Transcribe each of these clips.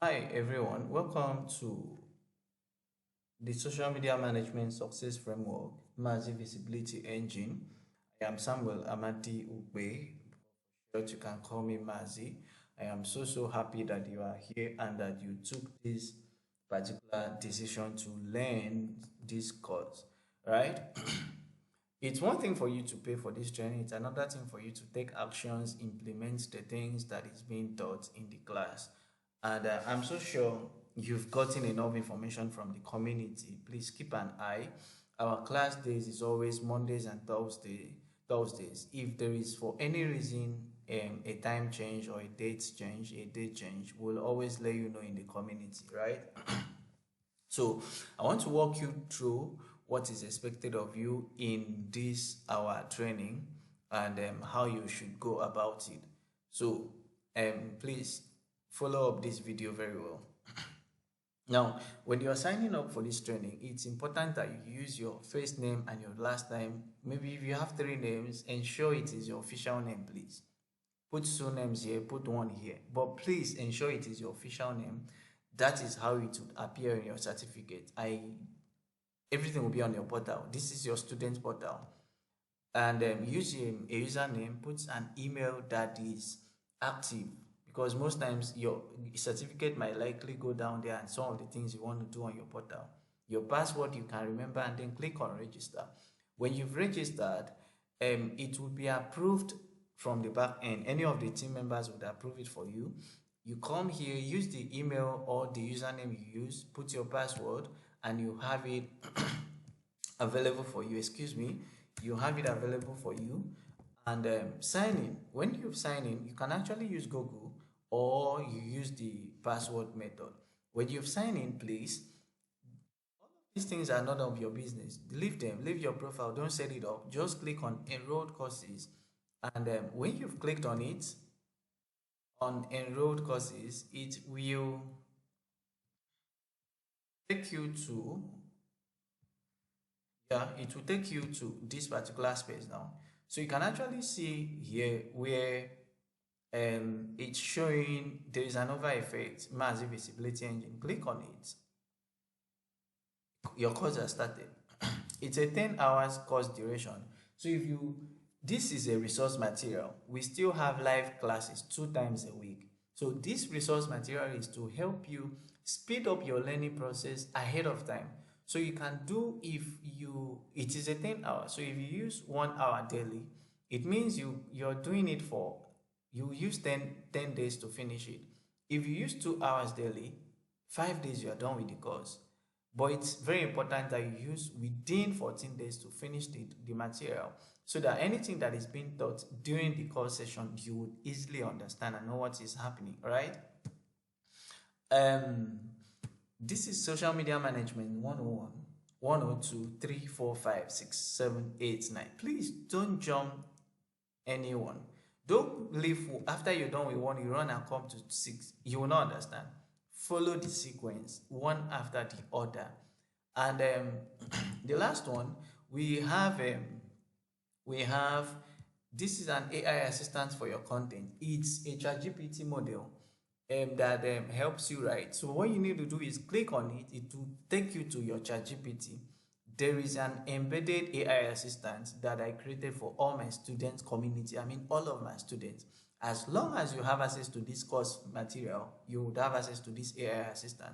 Hi everyone, welcome to the Social Media Management Success Framework, Mazi Visibility Engine. I am Samuel Amadi Ukpe, but you can call me Mazi. I am so happy that you are here and that you took this particular decision to learn this course, right? It's one thing for you to pay for this training, it's another thing for you to take actions, implement the things that is being taught in the class. And I'm so sure you've gotten enough information from the community. Please keep an eye. Our class days is always Mondays and Thursdays. If there is for any reason a time change or a date change, we'll always let you know in the community, right? So I want to walk you through what is expected of you in this our training and how you should go about it. So please follow up this video very well. Now, when you are signing up for this training, it's important that you use your first name and your last name. Maybe if you have three names, ensure it is your official name, please. Put two names here, put one here, but please ensure it is your official name. That is how it would appear in your certificate. Everything will be on your portal. This is your student portal, and use a username. Put an email that is active, because most times your certificate might likely go down there and some of the things you want to do on your portal. Your password you can remember, and then click on register. When you've registered, it will be approved from the back end. Any of the team members would approve it for you. You come here, use the email or the username you use, put your password, and you have it available for you. Excuse me, you have it available for you, and sign in. When you sign in, you can actually use Google or you use the password method. When you've signed in, please, these things are none of your business. Leave them, leave your profile, don't set it up. Just click on enrolled courses, and when you've clicked on it, on enrolled courses, it will take you to, it will take you to this particular space now. So you can actually see here where it's showing there is an over effect, Mazi Visibility Engine. Click on it. Your course has started. It's a 10 hours course duration. So if you, this is a resource material. We still have live classes 2 times a week. So this resource material is to help you speed up your learning process ahead of time. So you can do, if you, it is a 10 hours. So if you use 1 hour daily, it means you're doing it for, you use 10 days to finish it. If you use 2 hours daily, 5 days you are done with the course. But it's very important that you use within 14 days to finish the material, so that anything that is being taught during the course session, you would easily understand and know what is happening, right? This is Social Media Management 101, 102, 3, 4, 5, 6, 7, 8, 9. Please don't jump anyone. Don't leave after you're done with one, you run and come to 6. You will not understand. Follow the sequence one after the other. And the last one, we have this is an AI assistant for your content. It's a ChatGPT model that helps you write. So what you need to do is click on it. It will take you to your ChatGPT. There is an embedded AI assistant that I created for all my students community. I mean, all of my students. As long as you have access to this course material, you would have access to this AI assistant.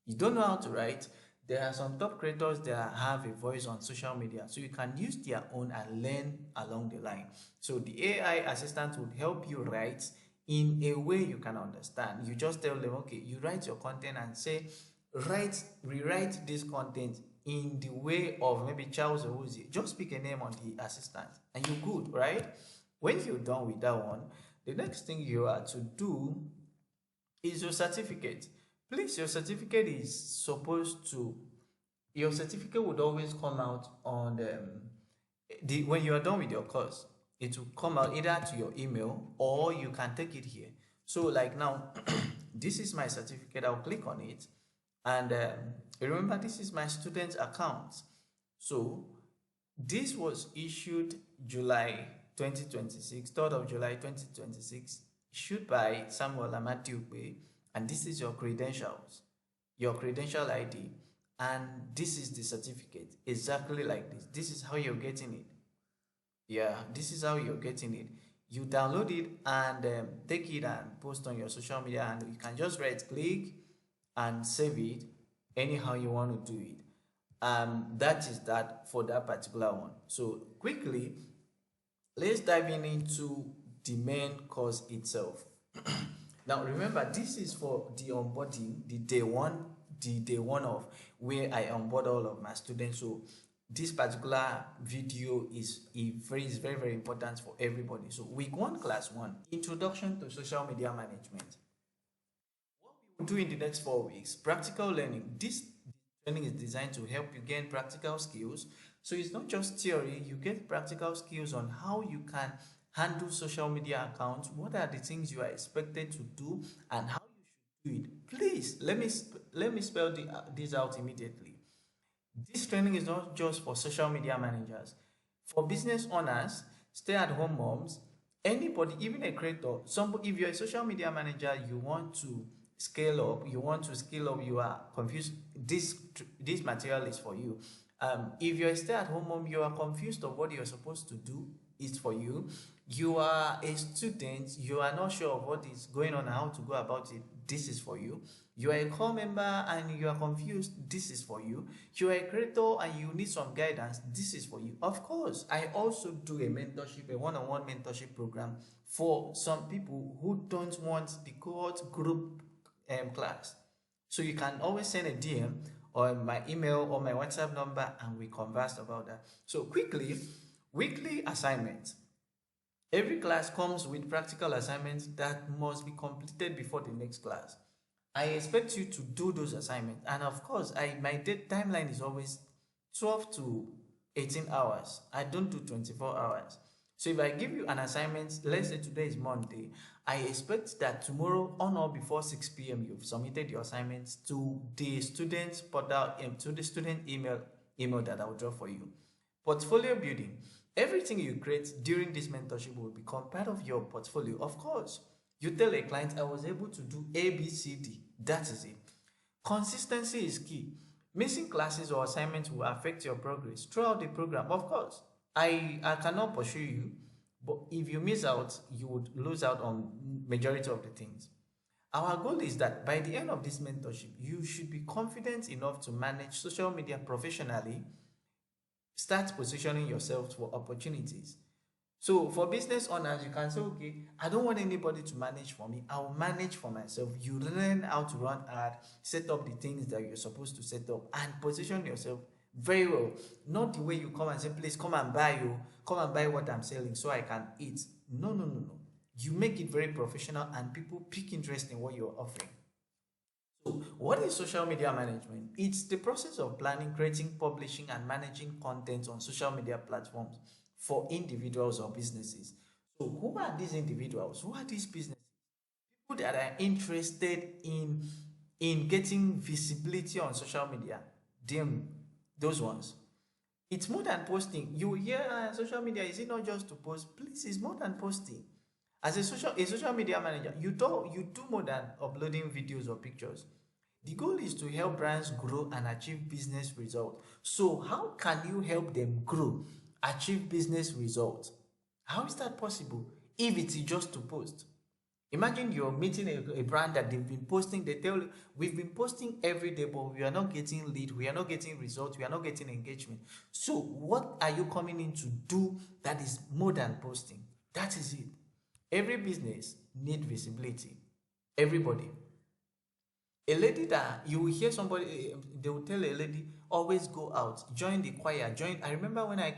You don't know how to write, there are some top creators that have a voice on social media, so you can use their own and learn along the line. So the AI assistant would help you write in a way you can understand. You just tell them, okay, you write your content and say, rewrite this content in the way of maybe Charles Owuzie. Just pick a name on the assistant and you're good, right? When you're done with that one, the next thing you are to do is your certificate. Please, your certificate is supposed to, your certificate would always come out on when you are done with your course. It will come out either to your email or you can take it here. So like now, this is my certificate. I'll click on it, and remember, this is my student account. So this was issued July 2026, 3rd of July 2026, issued by Samuel Amadi Ukpe, and this is your credentials, your credential ID, and this is the certificate, exactly like this. This is how you're getting it. Yeah, this is how you're getting it. You download it and take it and post on your social media, and you can just right click and save it anyhow you want to do it. That is that for that particular one. So quickly, let's dive into the main course itself. Now remember, this is for the onboarding, the day one of where I onboard all of my students. So this particular video is very very important for everybody. So week one, class one, introduction to social media management. What we will do in the next 4 weeks, practical learning. This training is designed to help you gain practical skills. So it's not just theory, you get practical skills on how you can handle social media accounts, what are the things you are expected to do, and how you should do it. Please let me spell this out immediately. This training is not just for social media managers, for business owners, stay-at-home moms, anybody, even a creator. If you're a social media manager, you want to scale up, you are confused. This material is for you. If you're a stay-at-home mom, you are confused of what you're supposed to do, it's for you. You are a student, you are not sure of what is going on and how to go about it, this is for you. You are a core member and you are confused, this is for you. You are a creator and you need some guidance, this is for you. Of course, I also do a mentorship, a one-on-one mentorship program for some people who don't want the cohort group class. So you can always send a DM or my email or my WhatsApp number and we converse about that. So quickly, weekly assignments. Every class comes with practical assignments that must be completed before the next class. I expect you to do those assignments, and of course, my timeline is always 12 to 18 hours. I don't do 24 hours. So if I give you an assignment, let's say today is Monday, I expect that tomorrow on or before 6 p.m. you've submitted your assignments to the student portal, to the student email that I'll draw for you. Portfolio building. Everything you create during this mentorship will become part of your portfolio. Of course, you tell a client, I was able to do A, B, C, D. That is it. Consistency is key. Missing classes or assignments will affect your progress throughout the program. Of course, I cannot pursue you, but if you miss out, you would lose out on majority of the things. Our goal is that by the end of this mentorship, you should be confident enough to manage social media professionally. Start positioning yourself for opportunities. So for business owners, you can say, okay, I don't want anybody to manage for me. I'll manage for myself. You learn how to run ad, set up the things that you're supposed to set up, and position yourself very well. Not the way you come and say, please come and buy what I'm selling so I can eat. No. You make it very professional and people pick interest in what you're offering. So what is social media management? It's the process of planning, creating, publishing, and managing content on social media platforms for individuals or businesses. So who are these individuals? Who are these businesses? People that are interested in getting visibility on social media. Those ones. It's more than posting. You hear social media, is it not just to post? Please, it's more than posting. As a social media manager, you do more than uploading videos or pictures. The goal is to help brands grow and achieve business results. So how can you help them grow, achieve business results? How is that possible if it is just to post? Imagine you're meeting a brand that they've been posting, they tell you, we've been posting every day, but we are not getting lead, we are not getting results, we are not getting engagement. So what are you coming in to do that is more than posting? That is it. Every business needs visibility. Everybody. A lady that you will hear somebody, they will tell a lady, always go out, join the choir, I remember when I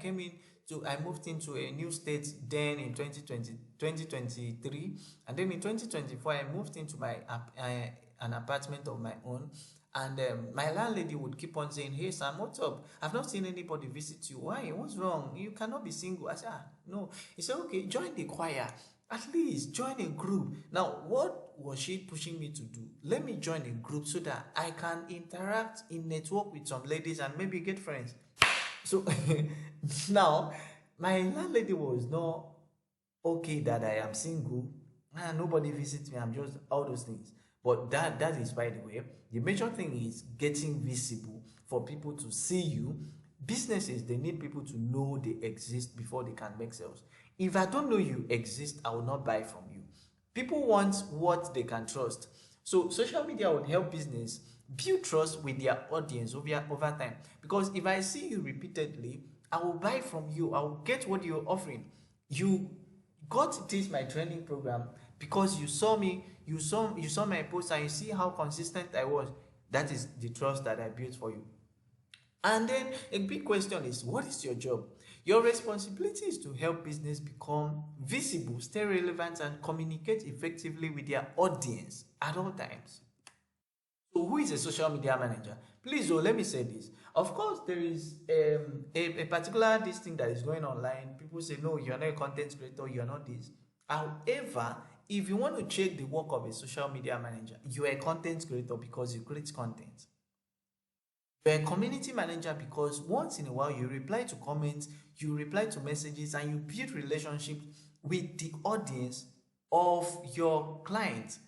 moved into a new state then in 2023, and then in 2024, I moved into an apartment of my own. And my landlady would keep on saying, hey Sam, what's up? I've not seen anybody visit you. Why? What's wrong? You cannot be single. I said, no. He said, okay, join the choir. At least join a group. Now, what was she pushing me to do? Let me join a group so that I can interact, network with some ladies and maybe get friends. So now, my landlady was not okay that I am single and nobody visits me. I'm just all those things. But that is by the way. The major thing is getting visible for people to see you. Businesses, they need people to know they exist before they can make sales. If I don't know you exist, I will not buy from you. People want what they can trust. So social media would help business build trust with their audience over time. Because if I see you repeatedly, I will buy from you. I will get what you're offering. You got to teach my training program because you saw me, you saw my post, and you see how consistent I was. That is the trust that I built for you. And then a big question is, what is your job? Your responsibility is to help business become visible, stay relevant, and communicate effectively with their audience at all times. So who is a social media manager? Please, oh, let me say this. Of course, there is a particular this thing that is going online. People say, no, you're not a content creator, you're not this. However, if you want to check the work of a social media manager, you are a content creator because you create content. You're a community manager because once in a while you reply to comments, you reply to messages, and you build relationships with the audience of your clients.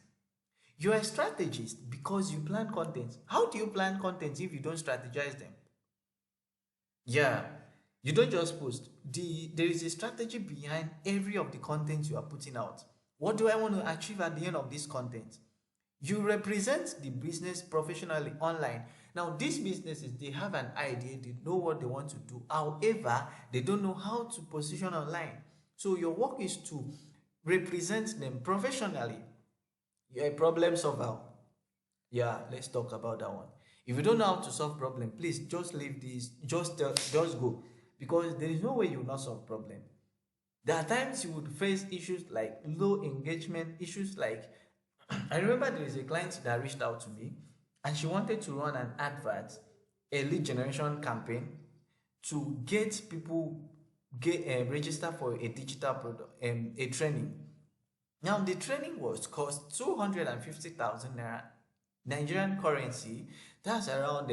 You're a strategist because you plan content. How do you plan content if you don't strategize them? Yeah, you don't just post. There is a strategy behind every of the content you are putting out. What do I want to achieve at the end of this content? You represent the business professionally online. Now, these businesses, they have an idea, they know what they want to do. However, they don't know how to position online. So your work is to represent them professionally. You're a problem solver. Yeah, let's talk about that one. If you don't know how to solve problem, please just leave this, just go, because there is no way you will not solve problem. There are times you would face issues like low engagement, issues like I remember there is a client that reached out to me and she wanted to run an advert, a lead generation campaign to get people get register for a digital product, a training. Now the training was cost 250,000 naira Nigerian currency. That's around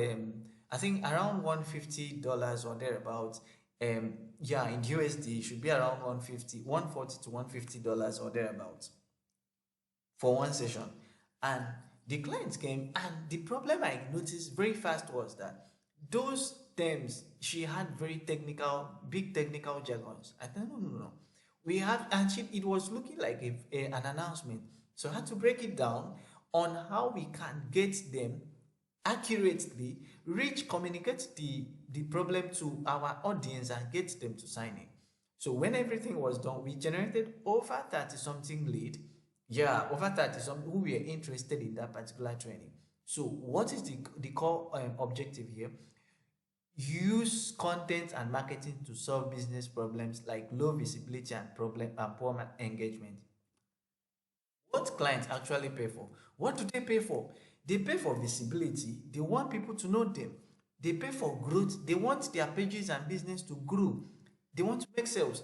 I think around $150 or thereabouts. Yeah, in USD it should be around 140 to $150 or thereabouts for one session. And the clients came, and the problem I noticed very fast was that those terms, she had very technical, big technical jargons. I said, no, no, no. We have, and it was looking like an announcement. So I had to break it down on how we can get them accurately, communicate the problem to our audience and get them to sign in. So when everything was done, we generated over 30 something lead. Yeah, over 30 something who were interested in that particular training. So what is the core objective here? Use content and marketing to solve business problems like low visibility and poor engagement. What clients actually pay for? What do they pay for? They pay for visibility. They want people to know them. They pay for growth. They want their pages and business to grow. They want to make sales.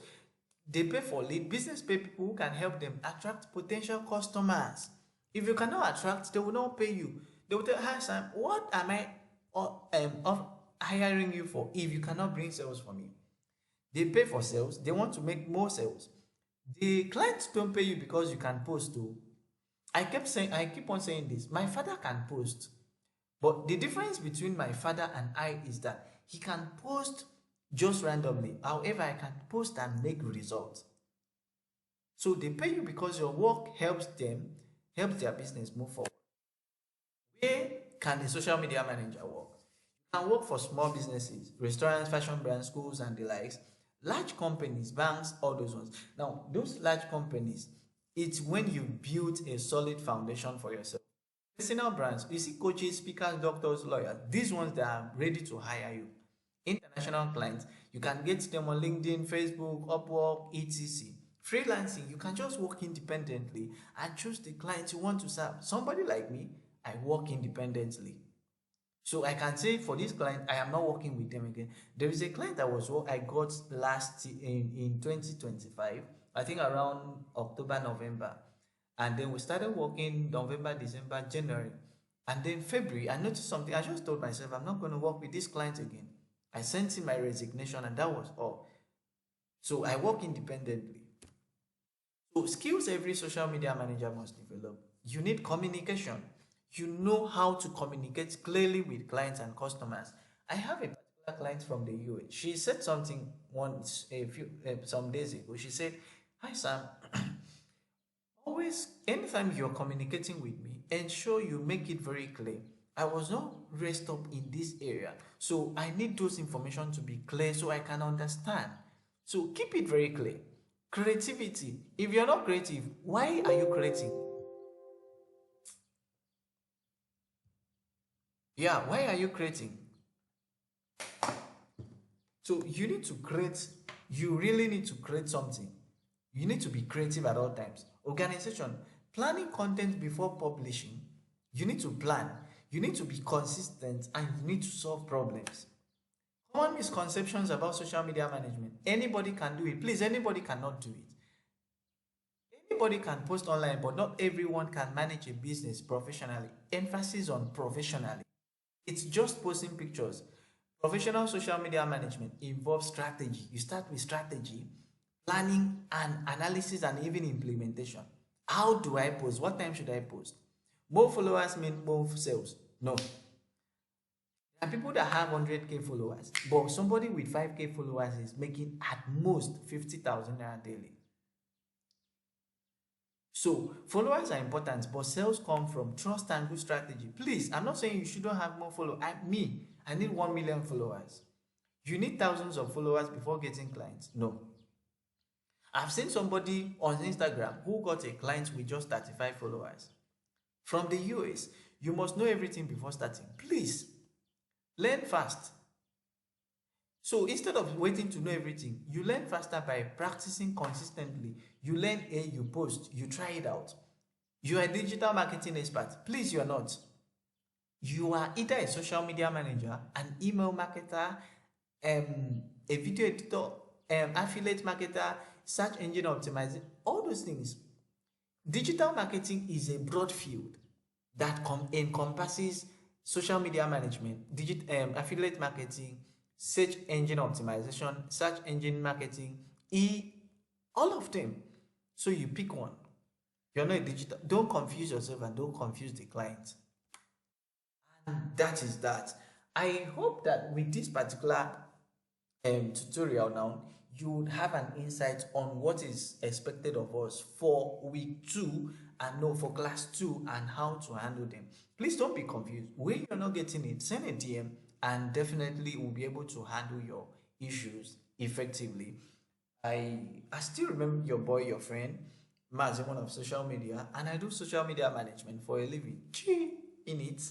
They pay for lead. Business pay people who can help them attract potential customers. If you cannot attract, they will not pay you. They will tell, hi Sam, what am I hiring you for if you cannot bring sales for me? They pay for sales. They want to make more sales. The clients don't pay you because you can post too. I keep on saying this. My father can post, but the difference between my father and I is that he can post just randomly. However, I can post and make results. So they pay you because your work helps their business move forward. Where can a social media manager work? You can work for small businesses, restaurants, fashion brands, schools, and the likes. Large companies, banks, all those ones. Now, those large companies, it's when you build a solid foundation for yourself. Personal brands, you see coaches, speakers, doctors, lawyers, these ones that are ready to hire you. International clients, you can get them on LinkedIn, Facebook, Upwork, etc. Freelancing, you can just work independently and choose the clients you want to serve. Somebody like me, I work independently. So I can say for this client, I am not working with them again. There is a client that I got last in 2025, I think around October, November. And then we started working November, December, January. And then February, I noticed something. I just told myself, I'm not going to work with this client again. I sent in my resignation, and that was all. So I work independently. So skills every social media manager must develop. You need communication. You know how to communicate clearly with clients and customers. I have a particular client from the US. She said something once a few some days ago. She said, "Hi Sam, always anytime you're communicating with me, ensure you make it very clear. I was not raised up in this area, so I need those information to be clear so I can understand. So keep it very clear. Creativity. If you're not creative, why are you creating? Yeah, why are you creating? So you need to create, you really need to create something. You need to be creative at all times. Organization, planning content before publishing. You need to plan. You need to be consistent and you need to solve problems. Common misconceptions about social media management. Anybody can do it. Please, anybody cannot do it. Anybody can post online, but not everyone can manage a business professionally. Emphasis on professionally. It's just posting pictures. Professional social media management involves strategy. You start with strategy, planning and analysis and even implementation. How do I post? What time should I post? More followers mean more sales. No. There are people that have 100K followers, but somebody with 5K followers is making at most 50,000 naira daily. So followers are important, but sales come from trust and good strategy. Please, I'm not saying you shouldn't have more followers. I need 1 million followers. You need thousands of followers before getting clients. No. I've seen somebody on Instagram who got a client with just 35 followers. From the US, you must know everything before starting. Please, learn fast. So instead of waiting to know everything, you learn faster by practicing consistently. You learn you post, you try it out. You are a digital marketing expert. Please, you are not. You are either a social media manager, an email marketer, a video editor, affiliate marketer, search engine optimizer, all those things. Digital marketing is a broad field that encompasses social media management, affiliate marketing, search engine optimization, search engine marketing, all of them. So you pick one. You're not a digital. Don't confuse yourself and don't confuse the client. And that is that. I hope that with this particular tutorial now, you would have an insight on what is expected of us for week 2 and no for class 2 and how to handle them. Please don't be confused. When you're not getting it, send a DM and definitely we'll be able to handle your issues effectively. I still remember your boy, your friend, Mazi, one of social media, and I do social media management for a living. In it.